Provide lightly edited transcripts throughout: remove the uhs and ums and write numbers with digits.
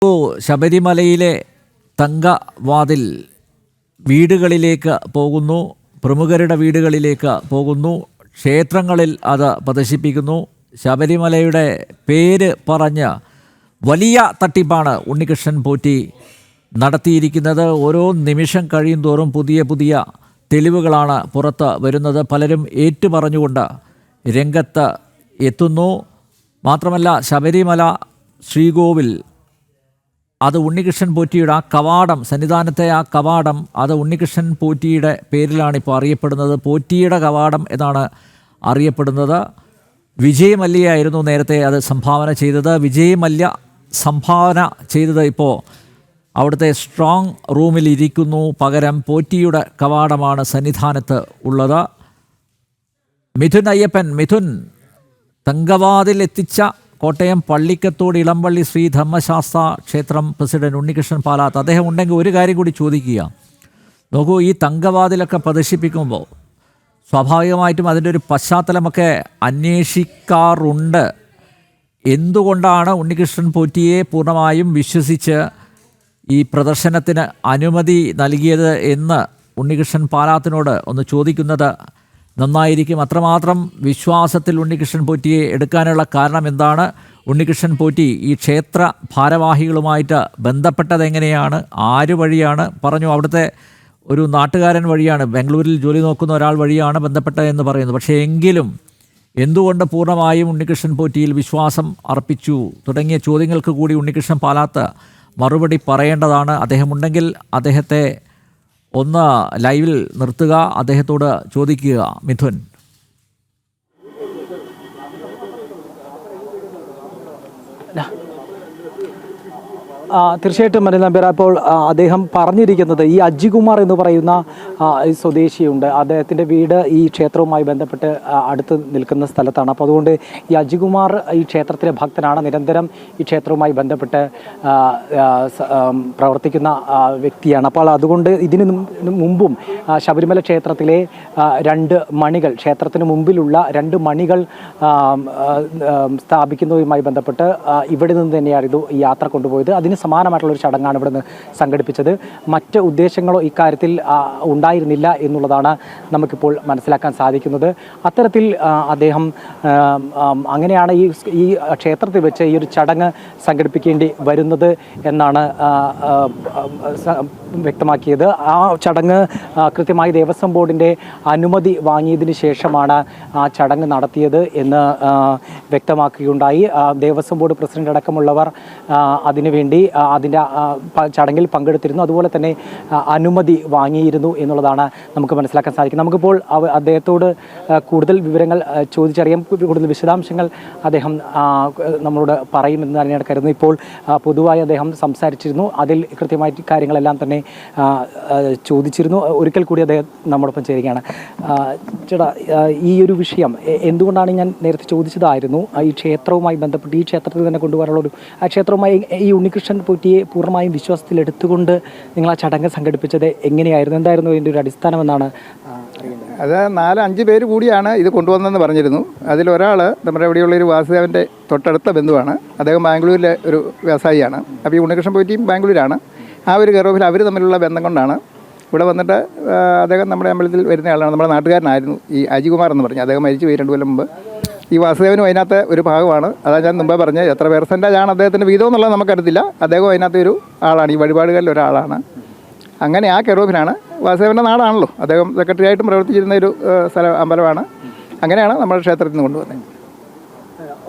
ശബരിമലയിലെ തങ്കവാതിൽ വീടുകളിലേക്ക് പോകുന്നു, പ്രമുഖരുടെ വീടുകളിലേക്ക് പോകുന്നു, ക്ഷേത്രങ്ങളിൽ അത് പ്രദർശിപ്പിക്കുന്നു. ശബരിമലയുടെ പേര് പറഞ്ഞ് വലിയ തട്ടിപ്പാണ് ഉണ്ണികൃഷ്ണൻ പോറ്റി നടത്തിയിരിക്കുന്നത്. ഓരോ നിമിഷം കഴിയും തോറും പുതിയ പുതിയ തെളിവുകളാണ് പുറത്ത് വരുന്നത്. പലരും ഏറ്റുപറഞ്ഞുകൊണ്ട് രംഗത്ത് എത്തുന്നു. മാത്രമല്ല, ശബരിമല ശ്രീകോവിൽ അത് ഉണ്ണികൃഷ്ണൻ പോറ്റിയുടെ ആ കവാടം, സന്നിധാനത്തെ ആ കവാടം, അത് ഉണ്ണികൃഷ്ണൻ പോറ്റിയുടെ പേരിലാണ് ഇപ്പോൾ അറിയപ്പെടുന്നത്. പോറ്റിയുടെ കവാടം എന്നാണ് അറിയപ്പെടുന്നത്. വിജയ് മല്യയായിരുന്നു നേരത്തെ അത് സംഭാവന ചെയ്തത്. വിജയ് മല്യ സംഭാവന ചെയ്തത് ഇപ്പോൾ അവിടുത്തെ സ്ട്രോങ് റൂമിൽ ഇരിക്കുന്നു. പകരം പോറ്റിയുടെ കവാടമാണ് സന്നിധാനത്ത് ഉള്ളത്. മിഥുൻ അയ്യപ്പൻ, മിഥുൻ തങ്കവാതിൽ എത്തിച്ച കോട്ടയം പള്ളിക്കത്തോട് ഇളമ്പള്ളി ശ്രീ ധർമ്മശാസ്ത്ര ക്ഷേത്രം പ്രസിഡന്റ് ഉണ്ണികൃഷ്ണൻ പാലാത്ത്, അദ്ദേഹം ഉണ്ടെങ്കിൽ ഒരു കാര്യം കൂടി ചോദിക്കുക. നോക്കൂ, ഈ തങ്കവാതിലൊക്കെ പ്രദർശിപ്പിക്കുമ്പോൾ സ്വാഭാവികമായിട്ടും അതിൻ്റെ ഒരു പശ്ചാത്തലമൊക്കെ അന്വേഷിക്കാറുണ്ട്. എന്തുകൊണ്ടാണ് ഉണ്ണികൃഷ്ണൻ പോറ്റിയെ പൂർണ്ണമായും വിശ്വസിച്ച് ഈ പ്രദർശനത്തിന് അനുമതി നൽകിയത് എന്ന് ഉണ്ണികൃഷ്ണൻ പാലാത്തിനോട് ഒന്ന് ചോദിക്കുന്നത് നന്നായിരിക്കും. അത്രമാത്രം വിശ്വാസത്തിൽ ഉണ്ണികൃഷ്ണൻ പോറ്റിയെ എടുക്കാനുള്ള കാരണം എന്താണ്? ഉണ്ണികൃഷ്ണൻ പോറ്റി ഈ ക്ഷേത്ര ഭാരവാഹികളുമായിട്ട് ബന്ധപ്പെട്ടത് എങ്ങനെയാണ്? ആര് വഴിയാണ്? പറഞ്ഞു, അവിടുത്തെ ഒരു നാട്ടുകാരൻ വഴിയാണ്, ബാംഗ്ലൂരിൽ ജോലി നോക്കുന്ന ഒരാൾ വഴിയാണ് ബന്ധപ്പെട്ടത് എന്ന് പറയുന്നു. പക്ഷേ എങ്കിലും എന്തുകൊണ്ട് പൂർണ്ണമായും ഉണ്ണികൃഷ്ണൻ പോറ്റിയിൽ വിശ്വാസം അർപ്പിച്ചു തുടങ്ങിയ ചോദ്യങ്ങൾക്ക് കൂടി ഉണ്ണികൃഷ്ണൻ പാലാത്ത് മറുപടി പറയേണ്ടതാണ്. അദ്ദേഹമുണ്ടെങ്കിൽ അദ്ദേഹത്തെ ഒന്ന് ലൈവിൽ നിർത്തുക, അദ്ദേഹത്തോട് ചോദിക്കുക. മിഥുൻ, തീർച്ചയായിട്ടും മരുന്നമ്പേർ, അപ്പോൾ അദ്ദേഹം പറഞ്ഞിരിക്കുന്നത് ഈ അജികുമാർ എന്ന് പറയുന്ന സ്വദേശിയുണ്ട്, അദ്ദേഹത്തിൻ്റെ വീട് ഈ ക്ഷേത്രവുമായി ബന്ധപ്പെട്ട് അടുത്ത് നിൽക്കുന്ന സ്ഥലത്താണ്. അപ്പോൾ അതുകൊണ്ട് ഈ അജികുമാർ ഈ ക്ഷേത്രത്തിലെ ഭക്തനാണ്, നിരന്തരം ഈ ക്ഷേത്രവുമായി ബന്ധപ്പെട്ട് പ്രവർത്തിക്കുന്ന വ്യക്തിയാണ്. അപ്പോൾ അതുകൊണ്ട് ഇതിനു മുമ്പും ശബരിമല ക്ഷേത്രത്തിലെ 2 മണികൾ, ക്ഷേത്രത്തിന് മുമ്പിലുള്ള 2 മണികൾ സ്ഥാപിക്കുന്നതുമായി ബന്ധപ്പെട്ട് ഇവിടെ നിന്ന് തന്നെയായിരുന്നു ഈ യാത്ര കൊണ്ടുപോയത്. അതിന് സമാനമായിട്ടുള്ളൊരു ചടങ്ങാണ് ഇവിടെ നിന്ന് സംഘടിപ്പിച്ചത്. മറ്റ് ഉദ്ദേശങ്ങളോ ഇക്കാര്യത്തിൽ ഉണ്ടായിരുന്നില്ല എന്നുള്ളതാണ് നമുക്കിപ്പോൾ മനസ്സിലാക്കാൻ സാധിക്കുന്നത്. അത്തരത്തിൽ അദ്ദേഹം അങ്ങനെയാണ് ഈ ക്ഷേത്രത്തിൽ വെച്ച് ഈ ഒരു ചടങ്ങ് സംഘടിപ്പിക്കേണ്ടി വരുന്നത് എന്നാണ് വ്യക്തമാക്കിയത്. ആ ചടങ്ങ് കൃത്യമായി ദേവസ്വം ബോർഡിൻ്റെ അനുമതി വാങ്ങിയതിന് ശേഷമാണ് ആ ചടങ്ങ് നടത്തിയത് എന്ന് വ്യക്തമാക്കുകയുണ്ടായി. ദേവസ്വം ബോർഡ് പ്രസിഡന്റ് അടക്കമുള്ളവർ അതിനുവേണ്ടി അതിൻ്റെ ചടങ്ങിൽ പങ്കെടുത്തിരുന്നു. അതുപോലെ തന്നെ അനുമതി വാങ്ങിയിരുന്നു എന്നുള്ളതാണ് നമുക്ക് മനസ്സിലാക്കാൻ സാധിക്കുന്നത്. നമുക്കിപ്പോൾ അദ്ദേഹത്തോട് കൂടുതൽ വിവരങ്ങൾ ചോദിച്ചറിയാം, കൂടുതൽ വിശദാംശങ്ങൾ അദ്ദേഹം നമ്മളോട് പറയുമെന്ന് തന്നെയാണ് കരുതുന്നത്. ഇപ്പോൾ പൊതുവായി അദ്ദേഹം സംസാരിച്ചിരുന്നു, അതിൽ കൃത്യമായിട്ട് കാര്യങ്ങളെല്ലാം തന്നെ ചോദിച്ചിരുന്നു. ഒരിക്കൽ കൂടി അദ്ദേഹം നമ്മോടൊപ്പം ചേരുകയാണ്. ചേട്ടാ, ഈ ഒരു വിഷയം എന്തുകൊണ്ടാണ്, ഞാൻ നേരത്തെ ചോദിച്ചതായിരുന്നു, ഈ ക്ഷേത്രവുമായി ബന്ധപ്പെട്ട് ഈ ക്ഷേത്രത്തിൽ തന്നെ കൊണ്ടുപോകാനുള്ള ഒരു ക്ഷേത്രവുമായി ഈ ഉണ്ണികൃഷ്ണൻ പോറ്റിയെ പൂർണ്ണമായും വിശ്വാസത്തിൽ എടുത്തുകൊണ്ട് നിങ്ങൾ ആ ചടങ്ങ് സംഘടിപ്പിച്ചത് എങ്ങനെയായിരുന്നു? എന്തായിരുന്നു അതിൻ്റെ ഒരു അടിസ്ഥാനമെന്നാണ് അറിയുന്നത്? അത് 4-5 പേര് കൂടിയാണ് ഇത് കൊണ്ടുവന്നതെന്ന് പറഞ്ഞിരുന്നു. അതിലൊരാൾ നമ്മുടെ ഇവിടെയുള്ളൊരു വാസുദേവൻ്റെ തൊട്ടടുത്ത ബന്ധുവാണ്. അദ്ദേഹം ബാംഗ്ലൂരിലെ ഒരു വ്യവസായിയാണ്. അപ്പോൾ ഈ ഉണ്ണികൃഷ്ണൻ പോറ്റിയും ബാംഗ്ലൂരാണ്. ആ ഒരു കെയറോഫിൽ അവർ തമ്മിലുള്ള ബന്ധം കൊണ്ടാണ് ഇവിടെ വന്നിട്ട് അദ്ദേഹം നമ്മുടെ അമ്പലത്തിൽ വരുന്ന ആളാണ്. നമ്മുടെ നാട്ടുകാരനായിരുന്നു ഈ അജികുമാർ എന്ന് പറഞ്ഞ്. അദ്ദേഹം മരിച്ചു പോയി 2 കൊല്ലം മുമ്പ്. ഈ വാസുദേവനും അതിനകത്ത് ഒരു ഭാഗമാണ്. അതാ ഞാൻ മുമ്പേ പറഞ്ഞത്, എത്ര പെർസെൻറ്റേജാണ് അദ്ദേഹത്തിൻ്റെ വീതം എന്നുള്ളത് നമുക്കറിയത്തില്ല. അദ്ദേഹം അതിനകത്ത് ഒരു ആളാണ്, ഈ വഴിപാടുകളിൽ ഒരാളാണ്. അങ്ങനെ ആ കെറോഫിനാണ്, വാസുദേവൻ്റെ നാടാണല്ലോ, അദ്ദേഹം സെക്രട്ടറി ആയിട്ടും പ്രവർത്തിച്ചിരുന്ന ഒരു അമ്പലമാണ്. അങ്ങനെയാണ് നമ്മുടെ ക്ഷേത്രത്തിൽ നിന്ന് കൊണ്ടുവന്നത്.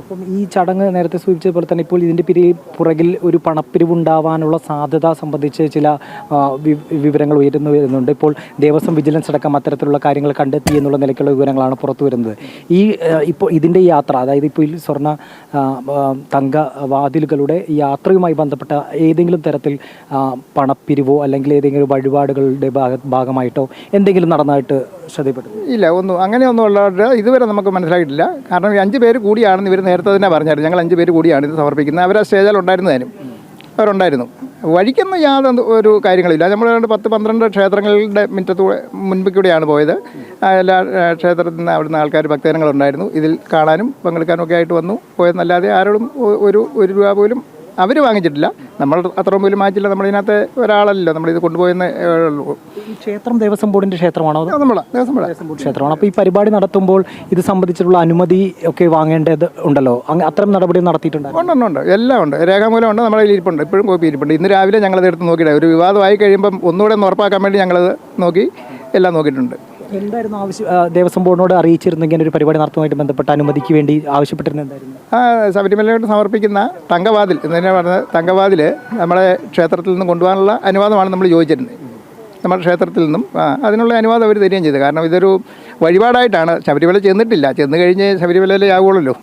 അപ്പം ഈ ചടങ്ങ് നേരത്തെ സൂചിപ്പിച്ചതുപോലെ തന്നെ ഇപ്പോൾ ഇതിൻ്റെ പുറകിൽ ഒരു പണപ്പിരിവുണ്ടാവാനുള്ള സാധ്യത സംബന്ധിച്ച് ചില വിവരങ്ങൾ ഉയർന്നു വരുന്നുണ്ട്. ഇപ്പോൾ ദേവസ്വം വിജിലൻസ് അടക്കം അത്തരത്തിലുള്ള കാര്യങ്ങൾ കണ്ടെത്തി എന്നുള്ള നിലയ്ക്കുള്ള വിവരങ്ങളാണ് പുറത്തു വരുന്നത്. ഇപ്പോൾ ഇതിൻ്റെ യാത്ര, അതായത് ഇപ്പോൾ ഈ സ്വർണ്ണ തങ്കവാതിലുകളുടെ യാത്രയുമായി ബന്ധപ്പെട്ട ഏതെങ്കിലും തരത്തിൽ പണപ്പിരിവോ അല്ലെങ്കിൽ ഏതെങ്കിലും വഴിപാടുകളുടെ ഭാഗമായിട്ടോ എന്തെങ്കിലും നടന്നതായിട്ട് ശ്രദ്ധപ്പെട്ടു? ഇല്ല, അങ്ങനെയൊന്നും ഉള്ളത് ഇതുവരെ നമുക്ക് മനസ്സിലായിട്ടില്ല. കാരണം 5 പേര് കൂടിയാണെന്ന് ഇവർ നേരത്തെ തന്നെ പറഞ്ഞായിരുന്നു. ഞങ്ങൾ 5 പേര് കൂടിയാണ് ഇത് സമർപ്പിക്കുന്നത്. അവർ ആ സ്റ്റേജിൽ ഉണ്ടായിരുന്നതിനും അവരുണ്ടായിരുന്നു. വഴിക്കൊന്നും യാതൊരു ഒരു കാര്യങ്ങളില്ല. നമ്മൾ 10-12 ക്ഷേത്രങ്ങളുടെ മുൻപിൽ കൂടെയാണ് പോയത്. എല്ലാ ക്ഷേത്രത്തിൽ നിന്ന് അവിടുന്ന് ആൾക്കാർ, ഭക്തജനങ്ങളുണ്ടായിരുന്നു. ഇതിൽ കാണാനും പങ്കെടുക്കാനും ഒക്കെ ആയിട്ട് വന്നു പോയെന്നല്ലാതെ ആരോടും ഒരു രൂപ പോലും അവർ വാങ്ങിച്ചിട്ടില്ല. നമ്മൾ അത്ര പോലും മാറ്റില്ല. നമ്മളിതിനകത്ത് ഒരാളല്ലോ നമ്മളിത് കൊണ്ടുപോയെന്ന് ഉള്ളൂ. ഈ ക്ഷേത്രം ദേവസ്വം ബോർഡിന്റെ ക്ഷേത്രമാണോ അതോ ദേവസ്വം ബോർഡ് ക്ഷേത്രമാണ്? അപ്പോൾ ഈ പരിപാടി നടത്തുമ്പോൾ ഇത് സംബന്ധിച്ചിട്ടുള്ള അനുമതി ഒക്കെ വാങ്ങേണ്ടത് ഉണ്ടല്ലോ, അത്തരം നടപടി നടത്തിയിട്ടുണ്ട്? ഉണ്ട്, എല്ലാം ഉണ്ട്. രേഖാമൂലം ഉണ്ട്, നമ്മുടെ കയ്യിൽ ഇരിപ്പുണ്ട്, ഇപ്പോഴും കോപ്പി ഇരിപ്പുണ്ട്. ഇന്ന് രാവിലെ ഞങ്ങളത് എടുത്ത് നോക്കിയിട്ട് ഒരു വിവാദമായി കഴിയുമ്പം ഒന്നുകൂടെ ഒന്ന് ഉറപ്പാക്കാൻ വേണ്ടി ഞങ്ങളത് നോക്കി എല്ലാം നോക്കിയിട്ടുണ്ട്. എന്തായിരുന്നു ആവശ്യം? ദേവസ്വം ബോർഡിനോട് അറിയിച്ചിരുന്നെങ്കിൽ ഒരു പരിപാടി നടത്തുന്നതുമായിട്ട് ബന്ധപ്പെട്ട അനുമതിക്ക് വേണ്ടി ആവശ്യപ്പെട്ടിരുന്നത് എന്തായിരുന്നു? ശബരിമലയോട് സമർപ്പിക്കുന്ന തങ്കവാതിൽ എന്ന് തന്നെ പറഞ്ഞത്, തങ്കവാതിൽ നമ്മുടെ ക്ഷേത്രത്തിൽ നിന്ന് കൊണ്ടുപോകാനുള്ള അനുവാദമാണ് നമ്മൾ ചോദിച്ചിരുന്നത്. നമ്മുടെ ക്ഷേത്രത്തിൽ നിന്നും അതിനുള്ള അനുവാദം അവർ തരികയും ചെയ്തു. കാരണം ഇതൊരു വഴിപാടായിട്ടാണ്. ശബരിമല ചെന്നിട്ടില്ല, ചെന്ന് കഴിഞ്ഞ് ശബരിമലയിലേ ആകുള്ളൂ.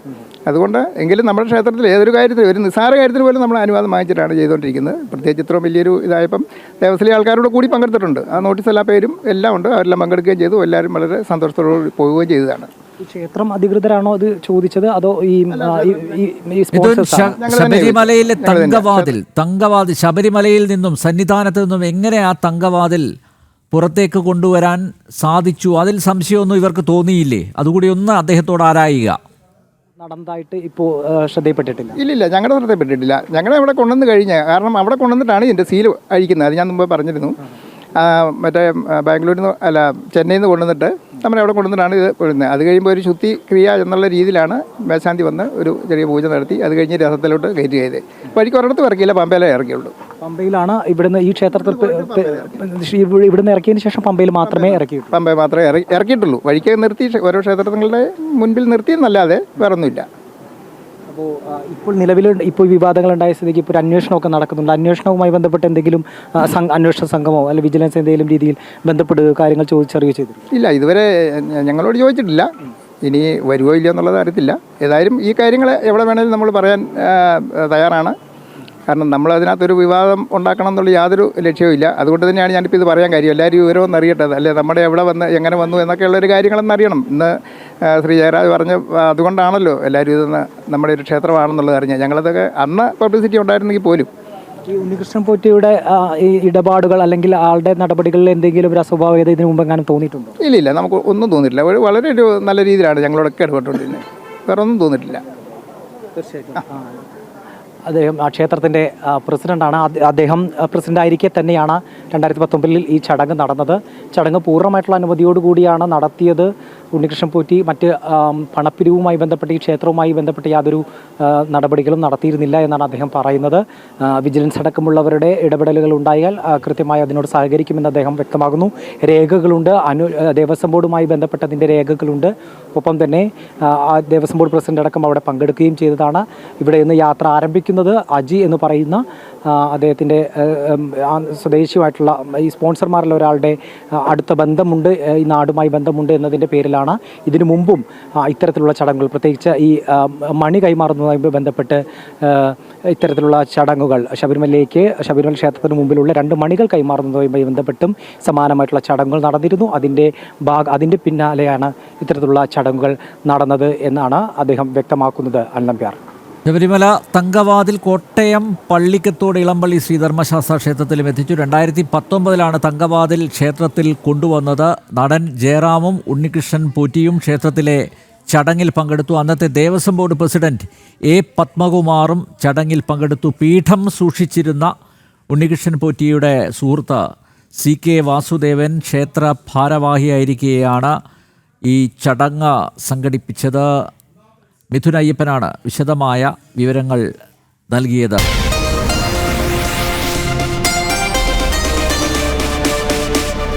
അതുകൊണ്ട് എങ്കിലും നമ്മുടെ ക്ഷേത്രത്തിൽ ഏതൊരു കാര്യത്തിൽ, ഒരു നിസ്സാര കാര്യത്തിൽ പോലും നമ്മൾ അനുവാദം വാങ്ങിച്ചിട്ടാണ് ചെയ്തുകൊണ്ടിരിക്കുന്നത്. പ്രത്യേകിച്ച് ഇത്രയും വലിയൊരു ഇതായപ്പം ദേവസ്വം ആൾക്കാരോട് കൂടി പങ്കെടുത്തിട്ടുണ്ട്. ആ നോട്ടീസ് എല്ലാ പേരും എല്ലാം ഉണ്ട്, അവരെല്ലാം പങ്കെടുക്കുകയും ചെയ്തു. എല്ലാവരും വളരെ സന്തോഷത്തോടുകൂടി പോവുകയും ചെയ്തതാണ്. ഈ ക്ഷേത്രം അധികൃതരാണോ ഇത് ചോദിച്ചത് അതോ ഈ ശബരിമലയിലെ തങ്കവാതിൽ ശബരിമലയിൽ നിന്നും സന്നിധാനത്ത് നിന്നും എങ്ങനെ ആ തങ്കവാതിൽ പുറത്തേക്ക് കൊണ്ടുവരാൻ സാധിച്ചു? അതിൽ സംശയമൊന്നും ഇവർക്ക് തോന്നിയില്ലേ? അതുകൂടി ഒന്ന് അദ്ദേഹത്തോട് ആരായുക. നടന്നതായിട്ട് ഇപ്പോൾ ശ്രദ്ധയിൽപ്പെട്ടിട്ടില്ല? ഇല്ലില്ല, ഞങ്ങളുടെ ശ്രദ്ധയിൽപ്പെട്ടിട്ടില്ല. ഞങ്ങളെ അവിടെ കൊണ്ടുവന്ന് കഴിഞ്ഞ്, കാരണം അവിടെ കൊണ്ടുവന്നിട്ടാണ് ഇതിൻ്റെ സീല് അഴിക്കുന്നത്. അത് ഞാൻ മുമ്പ് പറഞ്ഞിരുന്നു. മറ്റേ ബാംഗ്ലൂരിൽ നിന്ന് അല്ല ചെന്നൈയിൽ നിന്ന് കൊണ്ടുവന്നിട്ട് നമ്മുടെ അവിടെ കൊണ്ടുവന്നിട്ടാണ് ഇത് കൊണ്ടുവന്നത്. അത് കഴിയുമ്പോൾ ഒരു ശുദ്ധി ക്രിയ എന്നുള്ള രീതിയിലാണ് മേശാന്തി വന്ന് ഒരു ചെറിയ പൂജ നടത്തി അത് കഴിഞ്ഞ് രഥത്തിലോട്ട് കയറ്റി ചെയ്ത്. വഴിക്ക് ഒരിടത്തും ഇറക്കിയില്ല, പമ്പയിലേ ഇറക്കിയുള്ളൂ. പമ്പയിലാണ് ഇവിടുന്ന് ഈ ക്ഷേത്രത്തിൽ ഇവിടുന്ന് ഇറക്കിയതിന് ശേഷം പമ്പയിൽ മാത്രമേ ഇറക്കിയിട്ടുള്ളൂ. പമ്പയിൽ മാത്രമേ ഇറക്കിയിട്ടുള്ളൂ. വഴിക്ക് നിർത്തി ഓരോ ക്ഷേത്രങ്ങളുടെ മുൻപിൽ നിർത്തിയെന്നല്ലാതെ വേറൊന്നുമില്ല. അപ്പോൾ ഇപ്പോൾ നിലവിൽ ഇപ്പോൾ വിവാദങ്ങൾ ഉണ്ടായ സ്ഥിതിക്ക് ഇപ്പോൾ ഒരു അന്വേഷണമൊക്കെ നടക്കുന്നുണ്ട്. അന്വേഷണവുമായി ബന്ധപ്പെട്ട് എന്തെങ്കിലും അന്വേഷണ സംഘമോ അല്ലെങ്കിൽ വിജിലൻസ് എന്തെങ്കിലും രീതിയിൽ ബന്ധപ്പെടുക കാര്യങ്ങൾ ചോദിച്ചറിയുകയോ ചെയ്തു? ഇല്ല, ഇതുവരെ ഞങ്ങളോട് ചോദിച്ചിട്ടില്ല. ഇനി വരുമോ ഇല്ലയോ എന്നുള്ളത് അറിയത്തില്ല. ഏതായാലും ഈ കാര്യങ്ങൾ എവിടെ വേണമെങ്കിലും നമ്മൾ പറയാൻ തയ്യാറാണ്. കാരണം നമ്മൾ അതിനകത്തൊരു വിവാദം ഉണ്ടാക്കണം എന്നുള്ള യാതൊരു ലക്ഷ്യവും ഇല്ല. അതുകൊണ്ട് തന്നെയാണ് ഞാനിപ്പോൾ ഇത് പറയാൻ കാര്യം. എല്ലാവരും വിവരമൊന്നും അറിയട്ടെ, അല്ലേ നമ്മുടെ എവിടെ വന്ന് എങ്ങനെ വന്നു എന്നൊക്കെയുള്ളൊരു കാര്യങ്ങളൊന്നും അറിയണം. ഇന്ന് ശ്രീ ജയരാജ് പറഞ്ഞ അതുകൊണ്ടാണല്ലോ എല്ലാവരും ഇതൊന്ന് നമ്മുടെ ഒരു ക്ഷേത്രമാണെന്നുള്ളത് അറിഞ്ഞത്. ഞങ്ങളതൊക്കെ അന്ന് പബ്ലിസിറ്റി ഉണ്ടായിരുന്നെങ്കിൽ പോലും. ഈ ഉണ്ണികൃഷ്ണൻ പോറ്റിയുടെ ഈ ഇടപാടുകൾ അല്ലെങ്കിൽ ആളുടെ നടപടികളിൽ എന്തെങ്കിലും ഒരു അസ്വാഭാവികത ഇതിനു മുമ്പ് എങ്ങാനും തോന്നിയിട്ടുണ്ടോ? ഇല്ല, നമുക്ക് ഒന്നും തോന്നിയിട്ടില്ല. വളരെ ഒരു നല്ല രീതിയിലാണ് ഞങ്ങളോടൊക്കെ ഇടപെട്ടുകൊണ്ടിരുന്നത്. വേറെ ഒന്നും തോന്നിയിട്ടില്ല. തീർച്ചയായിട്ടും അദ്ദേഹം ആ ക്ഷേത്രത്തിൻ്റെ പ്രസിഡൻ്റാണ്. അദ്ദേഹം പ്രസിഡൻ്റ് ആയിരിക്കെ തന്നെയാണ് 2019 ഈ ചടങ്ങ് നടന്നത്. ചടങ്ങ് പൂർണ്ണമായിട്ടുള്ള അനുമതിയോടുകൂടിയാണ് നടത്തിയത്. ഉണ്ണികൃഷ്ണൻ പോറ്റി മറ്റ് പണപ്പിരിവുമായി ബന്ധപ്പെട്ട് ഈ ക്ഷേത്രവുമായി ബന്ധപ്പെട്ട് യാതൊരു നടപടികളും നടത്തിയിരുന്നില്ല എന്നാണ് അദ്ദേഹം പറയുന്നത്. വിജിലൻസ് അടക്കമുള്ളവരുടെ ഇടപെടലുകൾ ഉണ്ടായാൽ കൃത്യമായി അതിനോട് സഹകരിക്കുമെന്ന് അദ്ദേഹം വ്യക്തമാകുന്നു. രേഖകളുണ്ട്, ദേവസ്വം ബോർഡുമായി ബന്ധപ്പെട്ടതിൻ്റെ രേഖകളുണ്ട്. ഒപ്പം തന്നെ ദേവസ്വം ബോർഡ് പ്രസിഡന്റ് അടക്കം അവിടെ പങ്കെടുക്കുകയും ചെയ്തതാണ്. ഇവിടെ നിന്ന് യാത്ര ആരംഭിക്കുന്നത് അജി എന്ന് പറയുന്ന അദ്ദേഹത്തിൻ്റെ സ്വദേശിയുമായിട്ടുള്ള ഈ സ്പോൺസർമാരിൽ ഒരാളുടെ അടുത്ത ബന്ധമുണ്ട്, ഈ നാടുമായി ബന്ധമുണ്ട് എന്നതിൻ്റെ പേരിലാണ് ഇതിനു മുമ്പും ഇത്തരത്തിലുള്ള ചടങ്ങുകൾ, പ്രത്യേകിച്ച് ഈ മണി കൈമാറുന്നതുമായി ബന്ധപ്പെട്ട് ഇത്തരത്തിലുള്ള ചടങ്ങുകൾ ശബരിമല ക്ഷേത്രത്തിന് മുമ്പിലുള്ള 2 മണികൾ കൈമാറുന്നതുമായി ബന്ധപ്പെട്ടും സമാനമായിട്ടുള്ള ചടങ്ങുകൾ നടന്നിരുന്നു. അതിൻ്റെ പിന്നാലെയാണ് ഇത്തരത്തിലുള്ള ചടങ്ങുകൾ നടന്നത് എന്നാണ് അദ്ദേഹം വ്യക്തമാക്കുന്നത്. അൽനമ്പ്യാർ. ശബരിമല തങ്കവാതിൽ കോട്ടയം പള്ളിക്കത്തോട് ഇളമ്പള്ളി ശ്രീധർമ്മശാസ്ത്ര ക്ഷേത്രത്തിലും എത്തിച്ചു. 2019 തങ്കവാതിൽ ക്ഷേത്രത്തിൽ കൊണ്ടുവന്നത്. നടൻ ജയറാമും ഉണ്ണികൃഷ്ണൻ പോറ്റിയും ക്ഷേത്രത്തിലെ ചടങ്ങിൽ പങ്കെടുത്തു. അന്നത്തെ ദേവസ്വം ബോർഡ് പ്രസിഡന്റ് എ പത്മകുമാറും ചടങ്ങിൽ പങ്കെടുത്തു. പീഠം സൂക്ഷിച്ചിരുന്ന ഉണ്ണികൃഷ്ണൻ പോറ്റിയുടെ സുഹൃത്ത് CK വാസുദേവൻ ക്ഷേത്ര ഭാരവാഹിയായിരിക്കെയാണ് ഈ ചടങ്ങ് സംഘടിപ്പിച്ചത്. മിഥുൻ അയ്യപ്പനാണ് വിശദമായ വിവരങ്ങൾ നൽകിയത്.